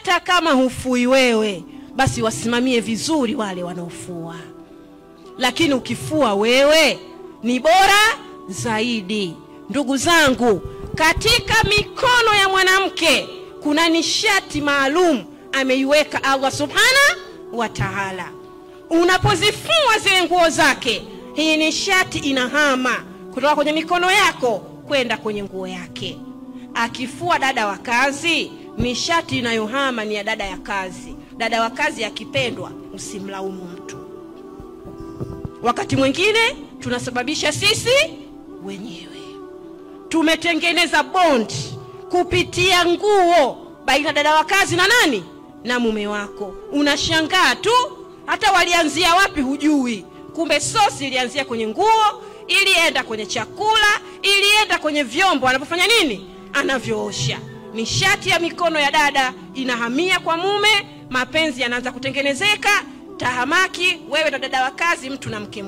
hata kama hufui wewe, basi wasimamie vizuri wale wanaofua. Lakini ukifua wewe ni bora zaidi. Ndugu zangu, katika mikono ya mwanamke kuna nishati maalum ameiweka Allah subhanahu wa ta'ala. Unapozifua zile nguo zake, hii nishati inahama kutoka kwenye mikono yako kwenda kwenye nguo yake. Akifua dada wa kazi, nishati inayohama ni ya dada ya kazi. Dada wa kazi akipendwa, usimlaumu mtu. Wakati mwingine tunasababisha sisi wenyewe. Tumetengeneza bond kupitia nguo baina dada wa kazi na nani? Na mume wako. Unashangaa tu, hata walianzia wapi hujui. Kumbe sosi ilianzia kwenye nguo, ilienda kwenye chakula, ilienda kwenye vyombo anapofanya nini? Anavyoosha. Nishati ya mikono ya dada inahamia kwa mume, mapenzi yanaanza kutengenezeka, tahamaki wewe na dada wa kazi, mtu na mke.